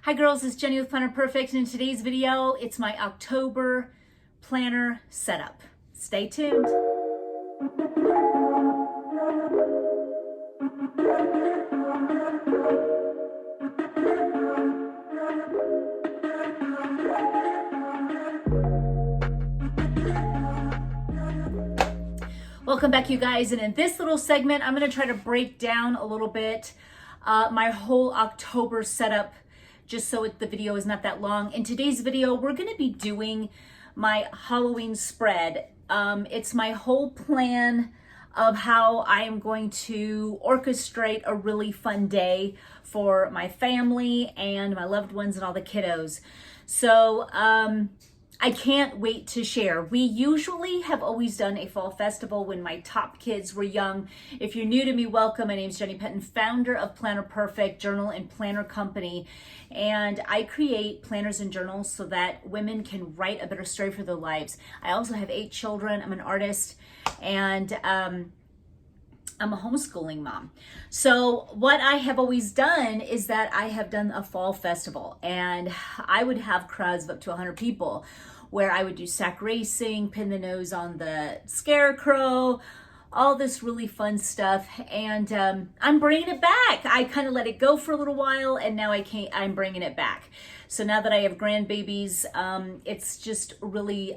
Hi girls, it's Jenny with Planner Perfect, and in today's video, it's my October planner setup. Stay tuned. Welcome back, you guys, and in this little segment, I'm going to try to break down a little bit my whole October setup, just so the video is not that long. In today's video, we're going to be doing my Halloween spread. It's my whole plan of how I am going to orchestrate a really fun day for my family and my loved ones and all the kiddos. So I can't wait to share. We usually have always done a fall festival when my top kids were young. If you're new to me, welcome. My name is Jenny Penton, founder of Planner Perfect Journal and Planner Company. And I create planners and journals so that women can write a better story for their lives. I also have 8 children. I'm an artist, and I'm a homeschooling mom. So what I have always done is that I have done a fall festival, and I would have crowds of up to 100 people where I would do sack racing, pin the nose on the scarecrow, all this really fun stuff. And I'm bringing it back. I kind of let it go for a little while, and now I'm bringing it back. So now that I have grandbabies, it's just really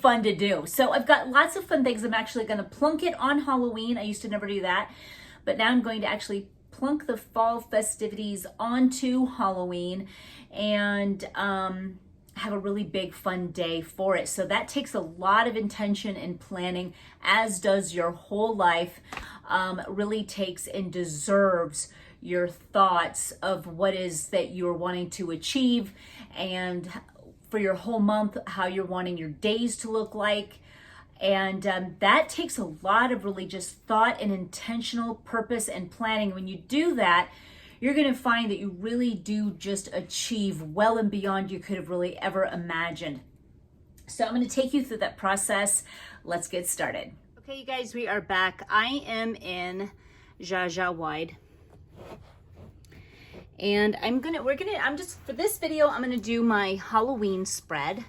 fun to do. So I've got lots of fun things. I'm actually going to plunk it on Halloween. I used to never do that, but now I'm going to actually plunk the fall festivities onto Halloween and have a really big fun day for it. So that takes a lot of intention and planning, as does your whole life. Really takes and deserves your thoughts of what is that you're wanting to achieve, and for your whole month, how you're wanting your days to look like. And that takes a lot of really just thought and intentional purpose and planning. When you do that, you're going to find that you really do just achieve well and beyond you could have really ever imagined. So I'm going to take you through that process. Let's get started. Okay, you guys, we are back. I am in Zsa Zsa wide. And for this video, I'm gonna do my Halloween spread.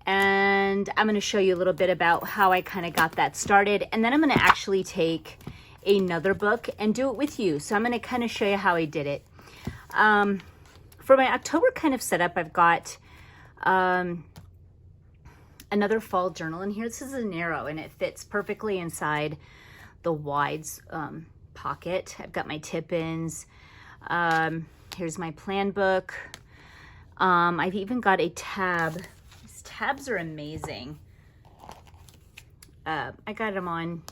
And I'm gonna show you a little bit about how I kind of got that started. And then I'm gonna actually take another book and do it with you. So I'm gonna kind of show you how I did it. For my October kind of setup, I've got another fall journal in here. This is an arrow, and it fits perfectly inside the wides pocket. I've got my tip-ins. Here's my plan book. I've even got a tab. These tabs are amazing. I got them on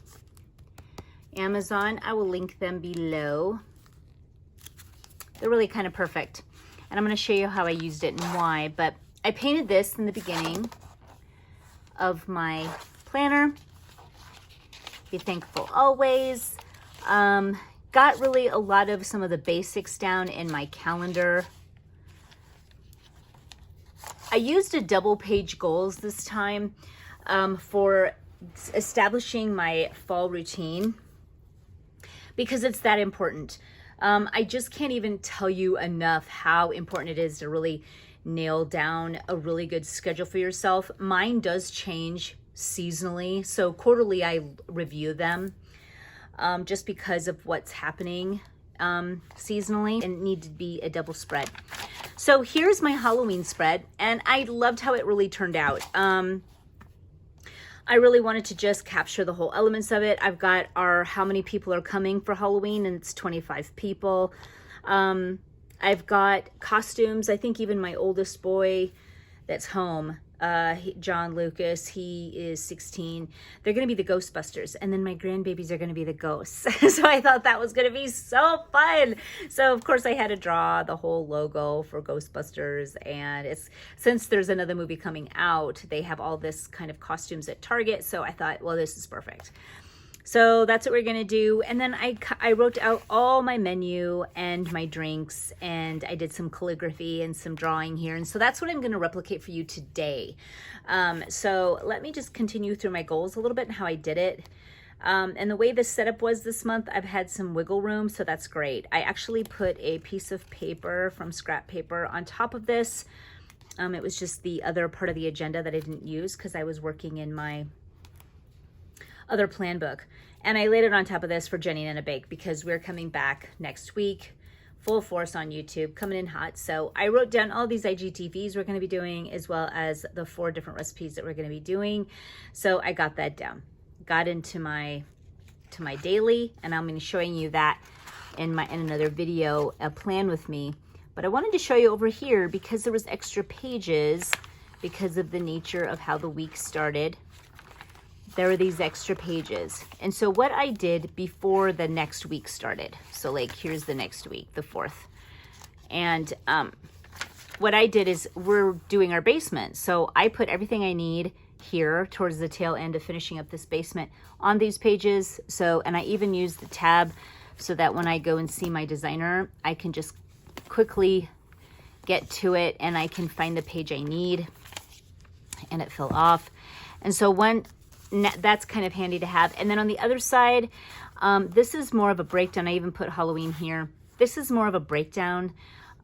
Amazon. I will link them below. They're really kind of perfect. And I'm going to show you how I used it and why. But I painted this in the beginning of my planner. Be thankful always. Got really a lot of some of the basics down in my calendar. I used a double page goals this time for establishing my fall routine, because it's that important. I just can't even tell you enough how important it is to really nail down a really good schedule for yourself. Mine does change seasonally, so quarterly I review them. Just because of what's happening seasonally, and it needed to be a double spread. So here's my Halloween spread, and I loved how it really turned out. I really wanted to just capture the whole elements of it. I've got how many people are coming for Halloween, and it's 25 people. I've got costumes. I think even my oldest boy that's home, John Lucas, he is 16. They're going to be the Ghostbusters, and then my grandbabies are going to be the ghosts. So I thought that was going to be so fun. So of course I had to draw the whole logo for Ghostbusters, and since there's another movie coming out, they have all this kind of costumes at Target. So I thought, well, this is perfect. So that's what we're gonna do. And then I wrote out all my menu and my drinks, and I did some calligraphy and some drawing here. And so that's what I'm gonna replicate for you today. So let me just continue through my goals a little bit and how I did it. And the way the setup was this month, I've had some wiggle room, so that's great. I actually put a piece of paper from scrap paper on top of this. It was just the other part of the agenda that I didn't use because I was working in my other plan book. And I laid it on top of this for Jenny and a Bake because we're coming back next week, full force on YouTube, coming in hot. So I wrote down all these IGTVs we're going to be doing, as well as the 4 different recipes that we're going to be doing. So I got that down, got into my daily, and I'm going to be showing you that in another video, a plan with me. But I wanted to show you over here because there was extra pages because of the nature of how the week started. There were these extra pages. And so what I did before the next week started, so like here's the next week, the 4th. And what I did is we're doing our basement. So I put everything I need here towards the tail end of finishing up this basement on these pages. So, and I even used the tab so that when I go and see my designer, I can just quickly get to it and I can find the page I need and it fell off. And so that's kind of handy to have. And then on the other side, this is more of a breakdown. I even put Halloween here. This is more of a breakdown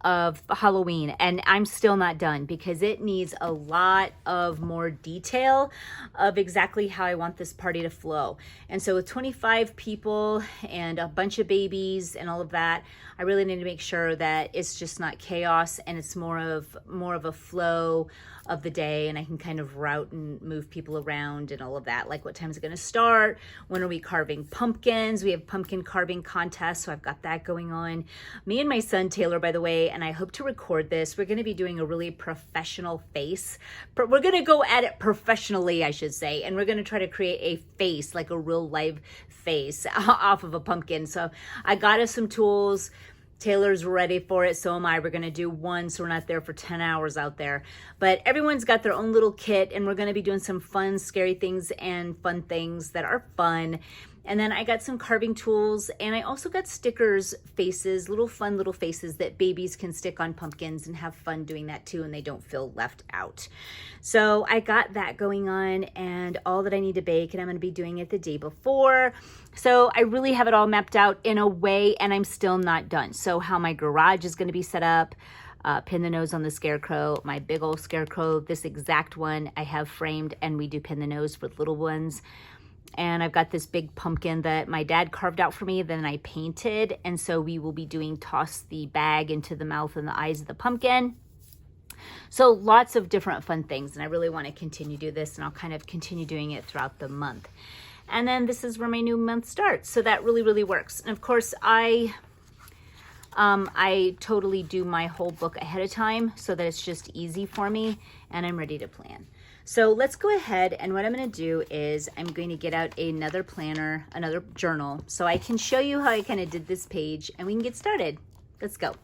of Halloween, and I'm still not done because it needs a lot of more detail of exactly how I want this party to flow. And so with 25 people and a bunch of babies and all of that, I really need to make sure that it's just not chaos and it's more of a flow of the day, and I can kind of route and move people around and all of that. Like, what time is it going to start? When are we carving pumpkins? We have pumpkin carving contests, so I've got that going on. Me and my son Taylor, by the way, and I hope to record this, we're going to be doing a really professional face. We're going to go at it professionally, I should say, and we're going to try to create a face, like a real live face off of a pumpkin. So I got us some tools. Taylor's ready for it, so am I. We're going to do one so we're not there for 10 hours out there. But everyone's got their own little kit, and we're going to be doing some fun, scary things and fun things that are fun. And then I got some carving tools, and I also got stickers, faces, fun little faces that babies can stick on pumpkins and have fun doing that too, and they don't feel left out. So I got that going on, and all that I need to bake, and I'm going to be doing it the day before. So I really have it all mapped out in a way, and I'm still not done. So how my garage is going to be set up, pin the nose on the scarecrow, my big old scarecrow, this exact one I have framed, and we do pin the nose with little ones. And I've got this big pumpkin that my dad carved out for me, then I painted. And so we will be doing toss the bag into the mouth and the eyes of the pumpkin. So lots of different fun things. And I really want to continue to do this, and I'll kind of continue doing it throughout the month. And then this is where my new month starts. So that really, really works. And of course, I totally do my whole book ahead of time so that it's just easy for me and I'm ready to plan. So let's go ahead, and what I'm going to do is I'm going to get out another planner, another journal, so I can show you how I kind of did this page and we can get started. Let's go.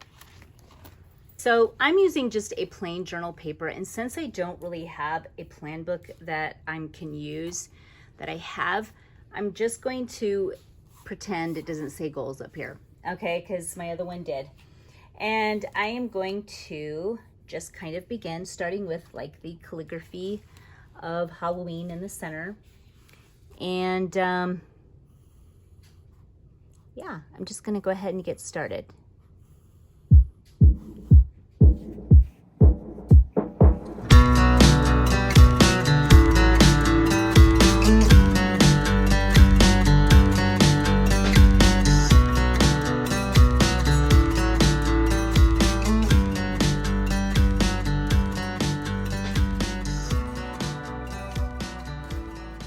So I'm using just a plain journal paper, and since I don't really have a plan book that I can use that I have, I'm just going to pretend it doesn't say goals up here, okay, because my other one did. And I am going to just kind of begin starting with like the calligraphy of Halloween in the center. And yeah, I'm just going to go ahead and get started.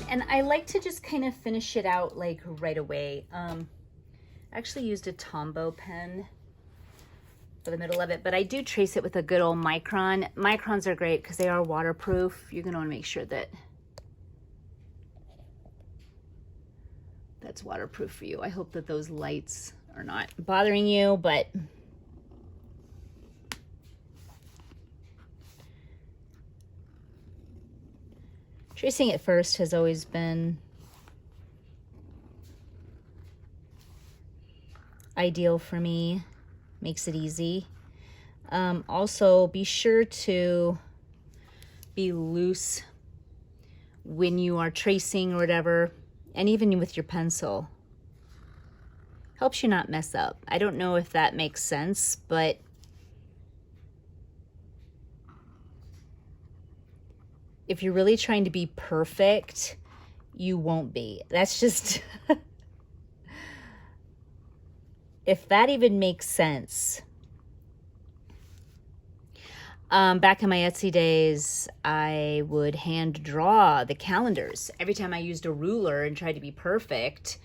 And I like to just kind of finish it out like right away. I actually used a Tombow pen for the middle of it, but I do trace it with a good old Micron. Microns are great because they are waterproof. You're going to want to make sure that that's waterproof for you. I hope that those lights are not bothering you, but tracing it first has always been ideal for me, makes it easy. Also, be sure to be loose when you are tracing or whatever and even with your pencil. Helps you not mess up. I don't know if that makes sense, but if you're really trying to be perfect, you won't be. That's just, if that even makes sense. Back in my Etsy days, I would hand draw the calendars. Every time I used a ruler and tried to be perfect,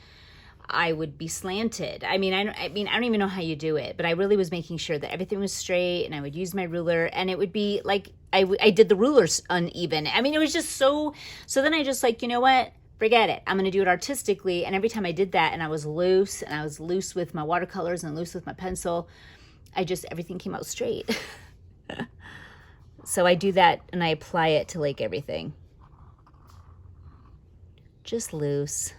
I would be slanted. I don't even know how you do it, but I really was making sure that everything was straight, and I would use my ruler, and it would be like, I did the rulers uneven. I mean, it was just so then I just like, you know what? Forget it. I'm going to do it artistically. And every time I did that and I was loose with my watercolors and loose with my pencil, everything came out straight. So I do that and I apply it to like everything. Just loose.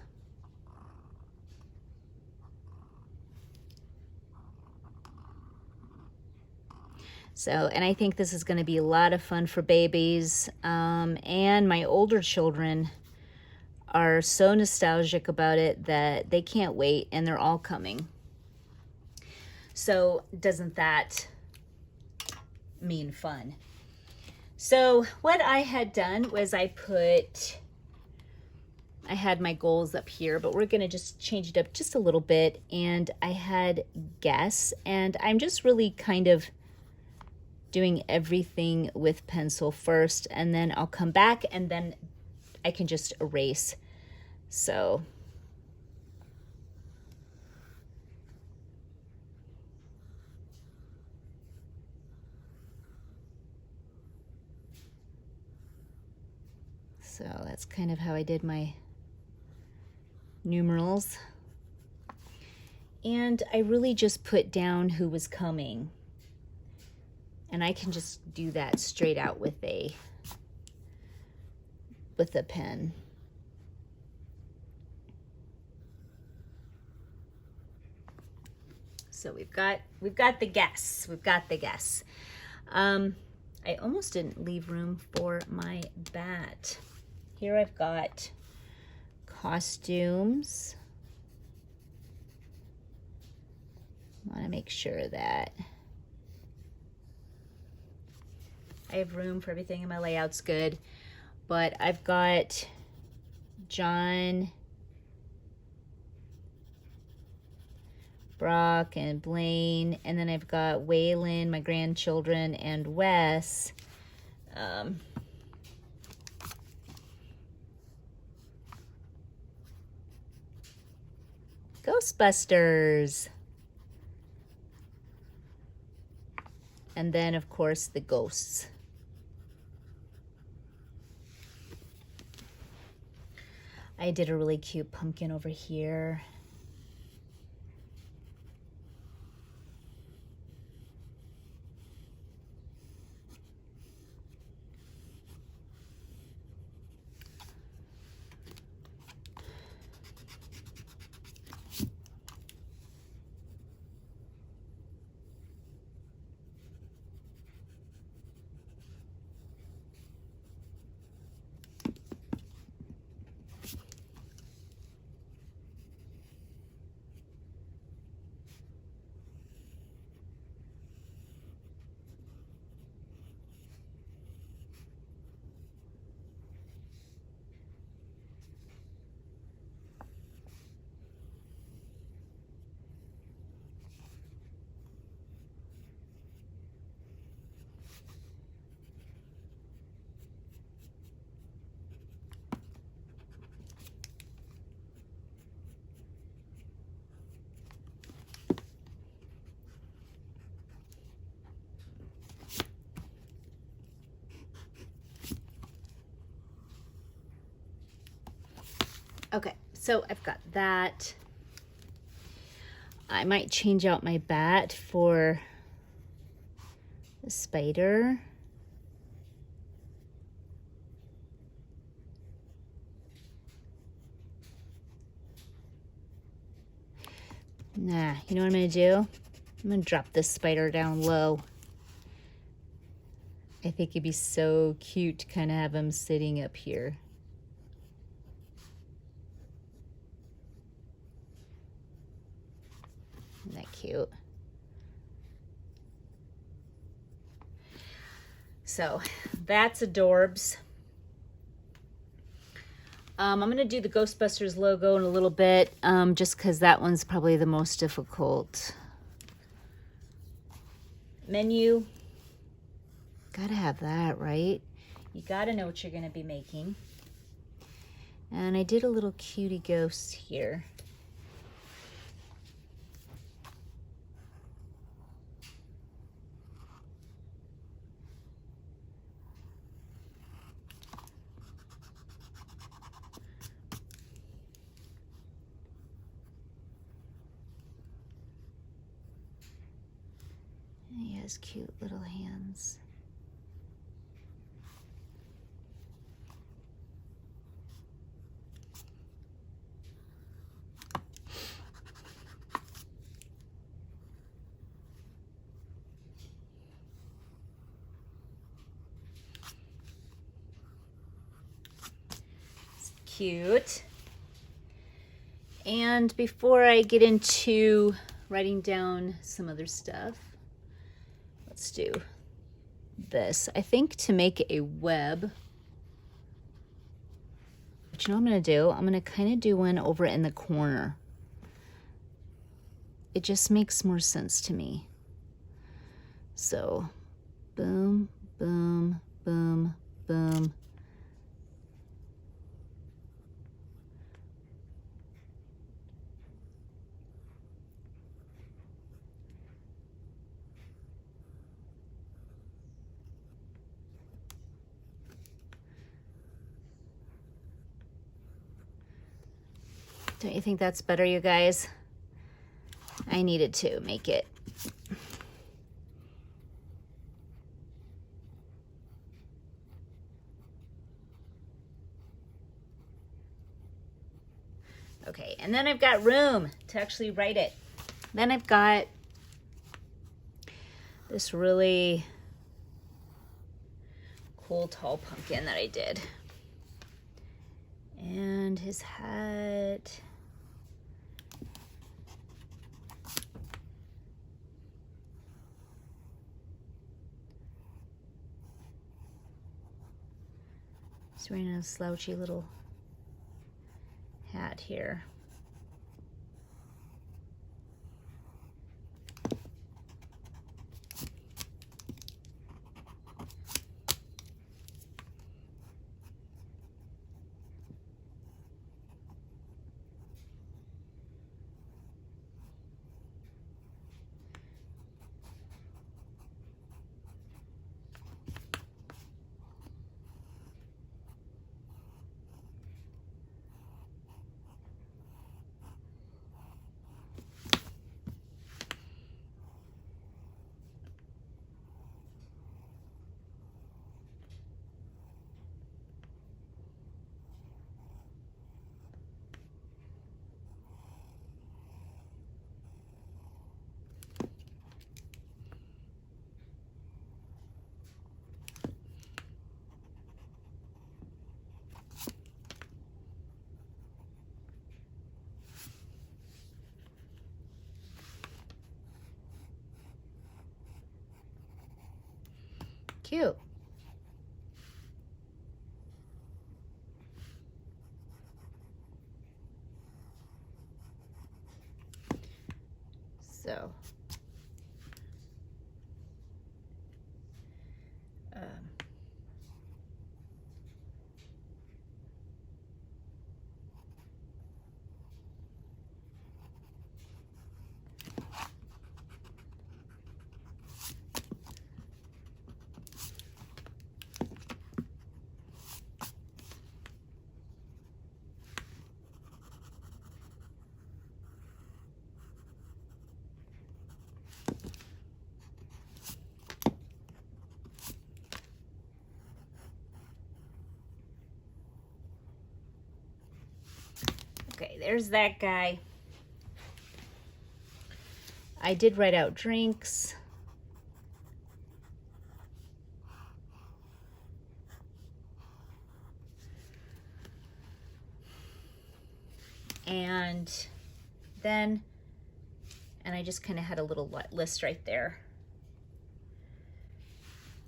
So, and I think this is going to be a lot of fun for babies. And my older children are so nostalgic about it that they can't wait, and they're all coming. So doesn't that mean fun? So what I had done was I had my goals up here, but we're going to just change it up just a little bit. And I had guess, and I'm just really kind of doing everything with pencil first, and then I'll come back and then I can just erase. So that's kind of how I did my numerals. And I really just put down who was coming. And I can just do that straight out with a pen. So we've got the guess. We've got the guess. I almost didn't leave room for my bat. Here I've got costumes. I want to make sure that I have room for everything and my layout's good. But I've got John, Brock, and Blaine, and then I've got Waylon, my grandchildren, and Wes. Ghostbusters. And then, of course, the ghosts. I did a really cute pumpkin over here. Okay, so I've got that. I might change out my bat for the spider. Nah, you know what I'm gonna do? I'm gonna drop this spider down low. I think it'd be so cute to kind of have him sitting up here. cute. So that's adorbs. I'm gonna do the Ghostbusters logo in a little bit, just because that one's probably the most difficult. Menu, gotta have that, right? You gotta know what you're gonna be making. And I did a little cutie ghost here. And he has cute little hands. Cute. And before I get into writing down some other stuff, let's do this. I think to make a web, but you know what I'm gonna do? I'm gonna kind of do one over in the corner. It just makes more sense to me. So, boom, boom, boom, boom. Don't you think that's better, you guys? I needed to make it. Okay, and then I've got room to actually write it. Then I've got this really cool tall pumpkin that I did. And his hat. He's wearing a slouchy little hat here. Cute. So, okay, there's that guy. I did write out drinks. And then And I just kind of had a little list right there.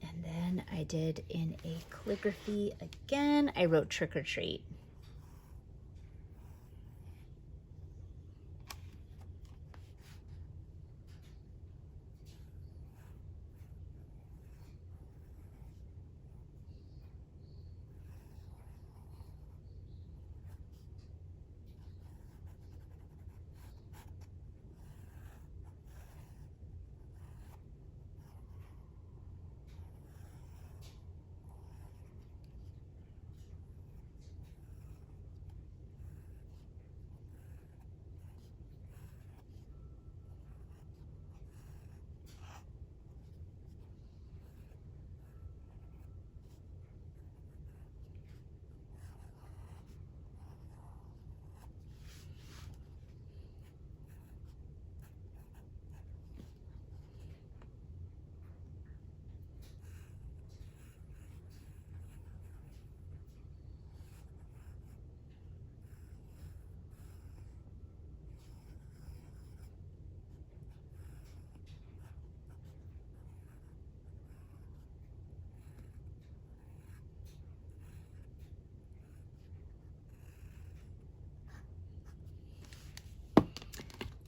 And then I did in a calligraphy again, I wrote trick or treat.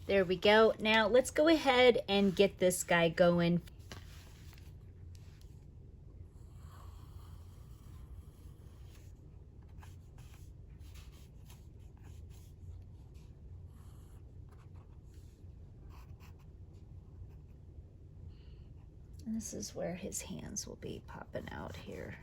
There we go. Now let's go ahead and get this guy going. And this is where his hands will be popping out here.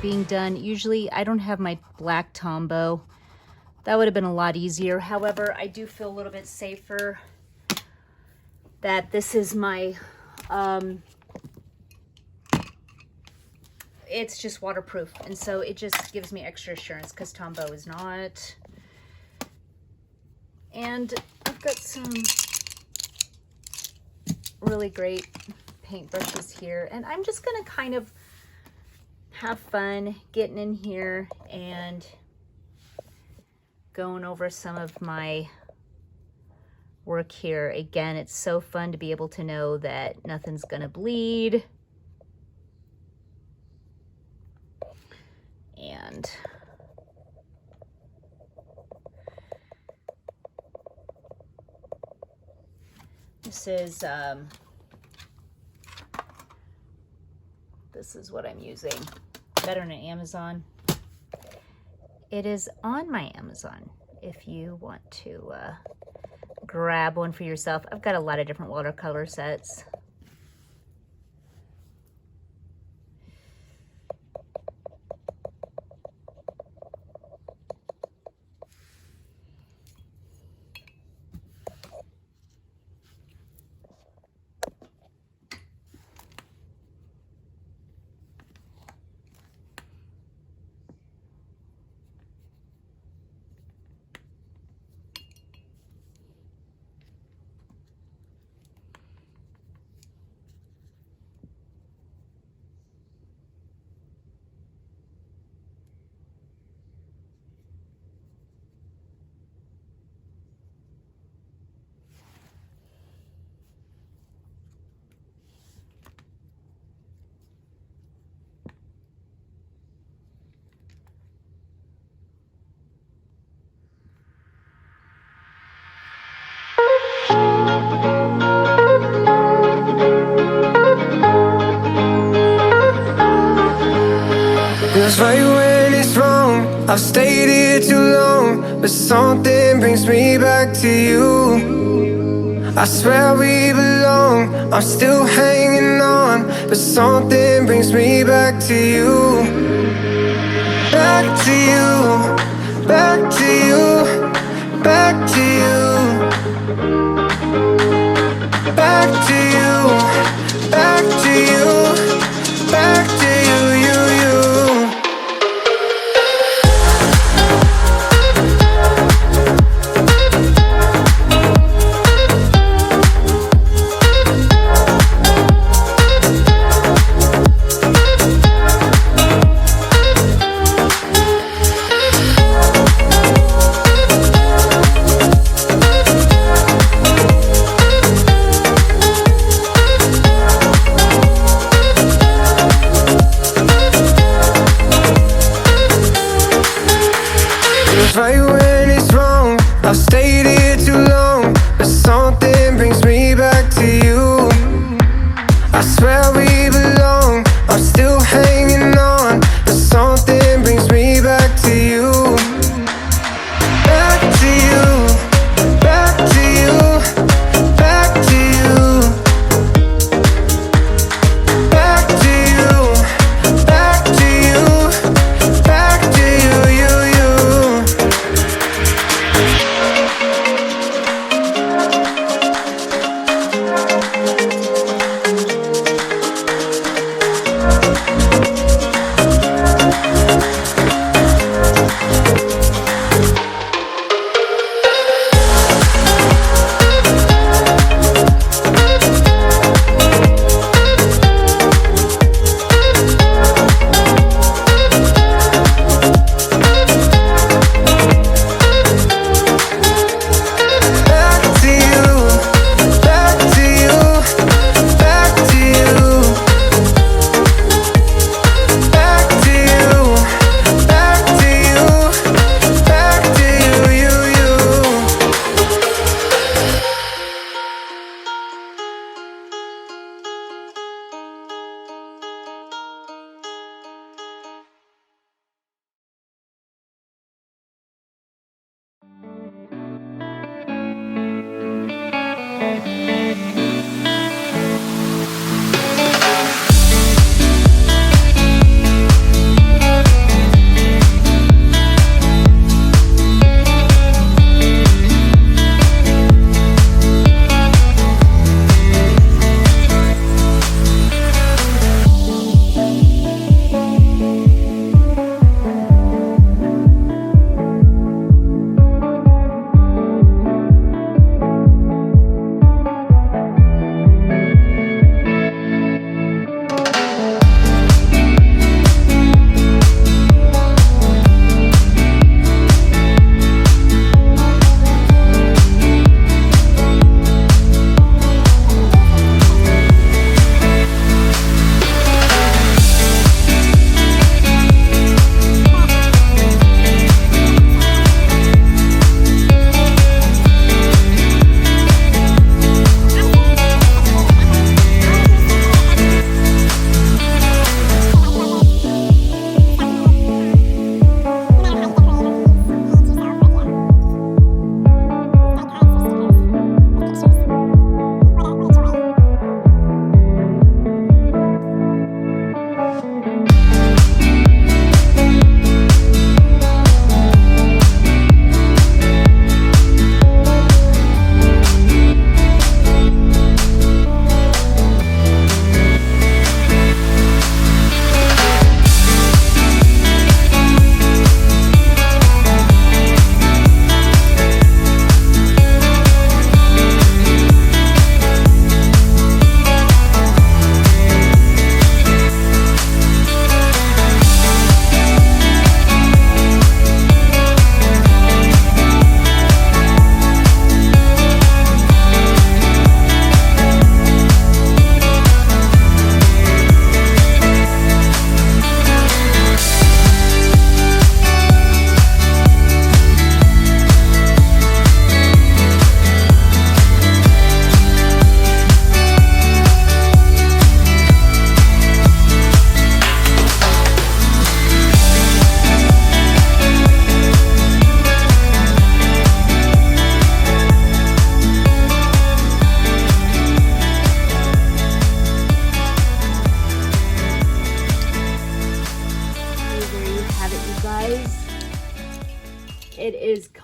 being done. Usually I don't have my black Tombow. That would have been a lot easier. However, I do feel a little bit safer that this is my, it's just waterproof. And so it just gives me extra assurance because Tombow is not. And I've got some really great paintbrushes here. And I'm just gonna kind of have fun getting in here and going over some of my work here. Again, it's so fun to be able to know that nothing's gonna bleed. And this is what I'm using. Better than Amazon. It is on my Amazon if you want to grab one for yourself. I've got a lot of different watercolor sets. Feels right when it's wrong. I've stayed here too long, but something brings me back to you. I swear we belong. I'm still hanging on, but something brings me back to you. Back to you, back to you, back to you, back to you, back to you, back to you, you.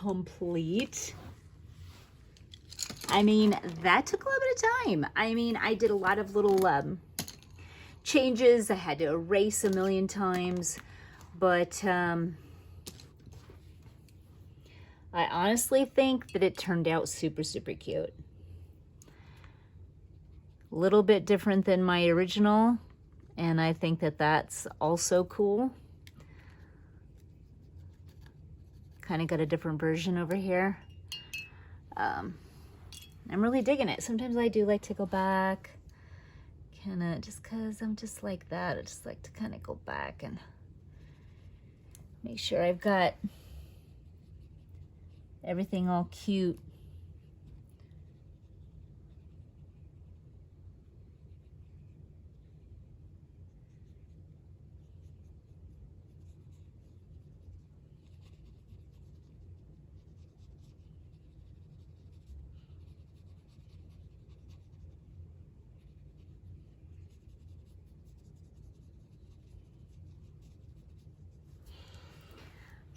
complete. I mean, that took a little bit of time. I mean, I did a lot of little changes. I had to erase a million times, but I honestly think that it turned out super, super cute. A little bit different than my original, and I think that that's also cool. Kind of got a different version over here. I'm really digging it. Sometimes I do like to go back, kind of, just because I'm just like that. I just like to kind of go back and make sure I've got everything all cute.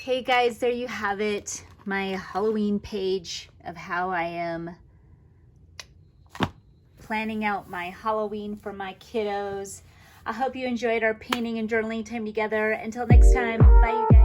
Okay guys, there you have it. My Halloween page of how I am planning out my Halloween for my kiddos. I hope you enjoyed our painting and journaling time together. Until next time, bye you guys.